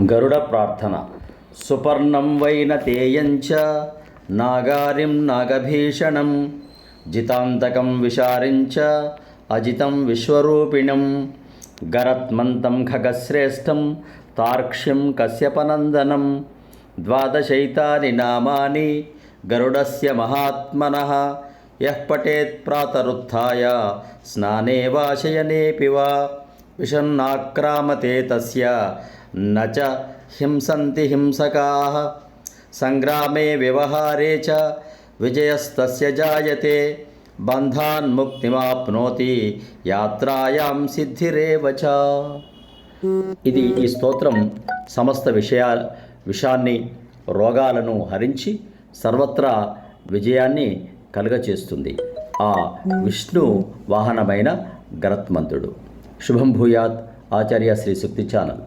గరుడ ప్రార్థన. సుపర్ణం వైనతేయంచ నాగారిం నాగభీషణం జితాంతకం విశారించ అజితం విశ్వరూపిణం గరత్మంతం ఖగశ్రేష్టం తార్క్ష్యం కశ్యపనందనం ద్వాదశైతాని నామాని గరుడస్య మహాత్మనః యః పఠేత్ ప్రాతరుత్థాయ స్నానే వా శయనేపి వా విషన్నాక్రామతే తస్య నచ హింసంతి హింసకాః సంగ్రామే వ్యవహారే చ విజయస్తస్య జాయతే బంధాన్ ముక్తిమాప్నోతి యాత్రాయాం సిద్ధిరేవ చ. ఇది ఈ స్తోత్రం సమస్త విషాన్ని రోగాలను హరించి సర్వత్రా విజయాన్ని కలుగచేస్తుంది. ఆ విష్ణు వాహనమైన గరత్మంతుడు. శుభం భూయాత్. ఆచార్య శ్రీ సూక్తి ఛానల్.